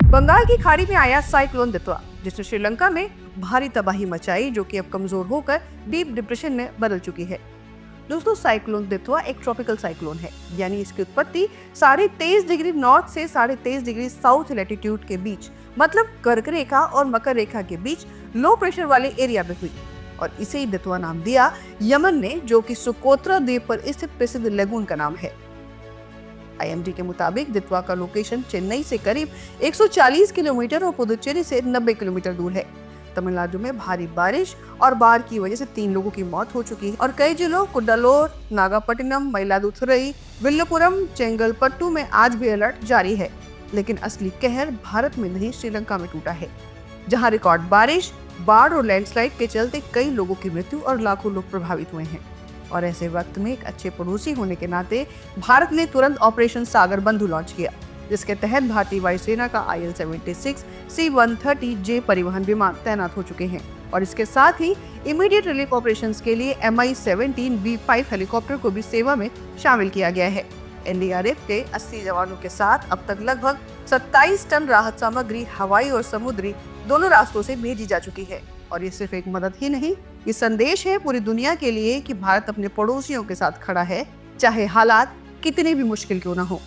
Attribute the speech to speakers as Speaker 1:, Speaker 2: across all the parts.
Speaker 1: बंगाल की खाड़ी में आया साइक्लोन दितवा, जिसने श्रीलंका में भारी तबाही मचाई, जो कि अब कमजोर होकर डीप डिप्रेशन में बदल चुकी है। दोस्तों, साइक्लोन दितवा एक ट्रॉपिकल साइक्लोन है, यानी इसकी उत्पत्ति 23.5 डिग्री नॉर्थ से 23.5 डिग्री साउथ लैटिट्यूड के बीच, मतलब कर्क रेखा और मकर रेखा के बीच लो प्रेशर वाले एरिया में हुई और इसे ही दितवा नाम दिया यमन ने, जो कि सुकोत्रा द्वीप पर स्थित प्रसिद्ध लेगून का नाम है। IMD के मुताबिक दितवा का लोकेशन चेन्नई से करीब 140 किलोमीटर और पुदुचेरी से 90 किलोमीटर दूर है। तमिलनाडु में भारी बारिश और बाढ़ की वजह से 3 लोगों की मौत हो चुकी है और कई जिलों कुड्डालोर, नागापट्टिनम, मयिलादुथुरई, विल्लुपुरम, चेंगलपट्टू में आज भी अलर्ट जारी है। लेकिन असली कहर भारत में नहीं, श्रीलंका में टूटा है, जहां रिकॉर्ड बारिश, बाढ़ और लैंडस्लाइड के चलते कई लोगों की मृत्यु और लाखों लोग प्रभावित हुए हैं। और ऐसे वक्त में एक अच्छे पड़ोसी होने के नाते भारत ने तुरंत ऑपरेशन सागर बंधु लॉन्च किया, जिसके तहत भारतीय वायुसेना का IL-76 C-130J परिवहन विमान तैनात हो चुके हैं और इसके साथ ही इमीडिएट रिलीफ ऑपरेशंस के लिए Mi-17 V5 हेलीकॉप्टर को भी सेवा में शामिल किया गया है। NDRF के 80 जवानों के साथ अब तक लगभग 27 टन राहत सामग्री हवाई और समुद्री दोनों रास्तों से भेजी जा चुकी है। और ये सिर्फ एक मदद ही नहीं, ये संदेश है पूरी दुनिया के लिए कि भारत अपने पड़ोसियों के साथ खड़ा है, चाहे हालात कितने भी मुश्किल क्यों न हो।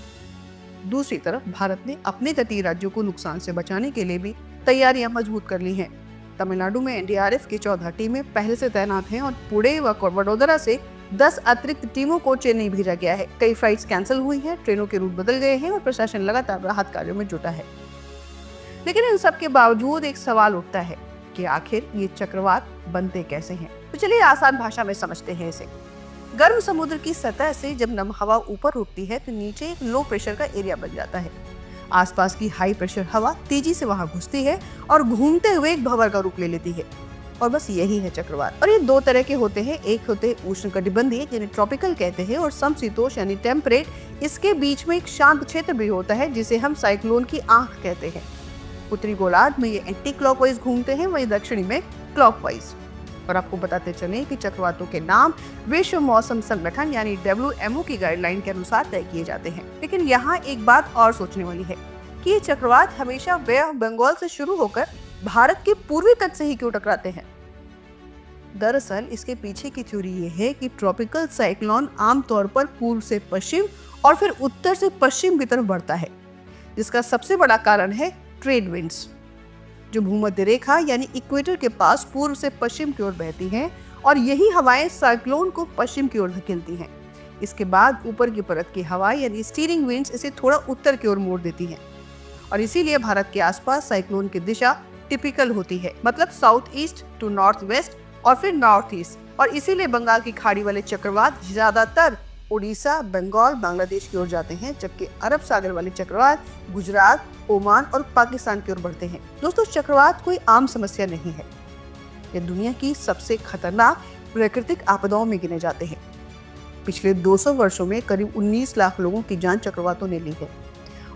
Speaker 1: दूसरी तरफ भारत ने अपने तटीय राज्यों को नुकसान से बचाने के लिए भी तैयारियां मजबूत कर ली हैं। तमिलनाडु में NDRF की 14 टीमें पहले से तैनात हैं और पुणे व वडोदरा से 10 अतिरिक्त टीमों को चेन्नई भेजा गया है। कई फ्लाइट्स कैंसिल हुई हैं, ट्रेनों के रूट बदल गए हैं और प्रशासन लगातार राहत कार्यों में जुटा है। लेकिन इन सब के बावजूद एक सवाल उठता है कि आखिर ये चक्रवात बनते कैसे हैं। तो चलिए आसान भाषा में समझते हैं इसे। गर्म समुद्र की सतह से जब नम हवा ऊपर उठती है तो नीचे एक लो प्रेशर का एरिया बन जाता है। आसपास की हाई प्रेशर हवा तेजी से वहां घुसती है और घूमते हुए एक भंवर का रूप ले लेती है और बस यही है चक्रवात। और ये 2 तरह के होते हैं, एक होते हैं उष्णकटिबंधीय जिन्हें ट्रॉपिकल कहते हैं और समशीतोष्ण यानी टेम्परेट। इसके बीच में एक शांत क्षेत्र भी होता है जिसे हम साइक्लोन की आंख कहते हैं। उत्तरी गोलार्ध में ये एंटी क्लॉकवाइज घूमते हैं, वहीं दक्षिणी में क्लॉकवाइज। और आपको बताते चलें कि चक्रवातों के नाम विश्व मौसम संगठन यानी WMO की गाइडलाइन के अनुसार तय किए जाते हैं। लेकिन यहाँ एक बात और सोचने वाली है कि ये चक्रवात हमेशा बे ऑफ बंगाल से शुरू होकर भारत के पूर्वी तट से ही क्यों टकराते हैं। दरअसल इसके पीछे की थ्योरी ये है कि ट्रॉपिकल साइक्लोन आमतौर पर पूर्व से पश्चिम और फिर उत्तर से पश्चिम की तरफ बढ़ता है, जिसका सबसे बड़ा कारण है ट्रेड विंड्स, जो भूमध्य रेखा यानी इक्वेटर के पास पूर्व से पश्चिम की ओर बहती हैं और यही हवाएं साइक्लोन को पश्चिम की ओर धकेलती हैं। इसके बाद ऊपर की परत की हवाएं यानी स्टीयरिंग विंड्स इसे थोड़ा उत्तर की ओर मोड़ देती हैं और इसीलिए भारत के आसपास साइक्लोन की दिशा टिपिकल होती है, मतलब south east to north west और फिर नॉर्थ ईस्ट। और इसीलिए बंगाल की खाड़ी वाले चक्रवात ज्यादातर उड़ीसा, बंगाल, बांग्लादेश की ओर जाते हैं, जबकि अरब सागर वाले चक्रवात गुजरात, ओमान और पाकिस्तान की ओर बढ़ते हैं। दोस्तों, चक्रवात कोई आम समस्या नहीं है, ये दुनिया की सबसे खतरनाक प्राकृतिक आपदाओं में गिने जाते हैं। पिछले 200 वर्षों में करीब 19 लाख लोगों की जान चक्रवातों ने ली है।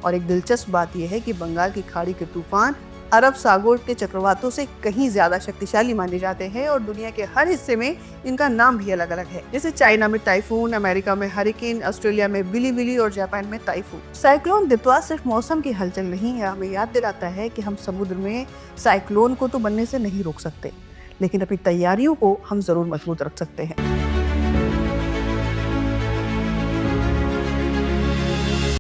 Speaker 1: और एक दिलचस्प बात यह है कि बंगाल की खाड़ी के तूफान अरब सागर के चक्रवातों से कहीं ज्यादा शक्तिशाली माने जाते हैं और दुनिया के हर हिस्से में इनका नाम भी अलग अलग है। जैसे चाइना में टाइफून, अमेरिका में हरिकेन, ऑस्ट्रेलिया में बिली बिली और जापान में टाइफून। साइक्लोन दितवा सिर्फ मौसम की हलचल नहीं है, हमें याद दिलाता है कि हम समुद्र में साइक्लोन को तो बनने से नहीं रोक सकते, लेकिन अपनी तैयारियों को हम जरूर मजबूत रख सकते हैं।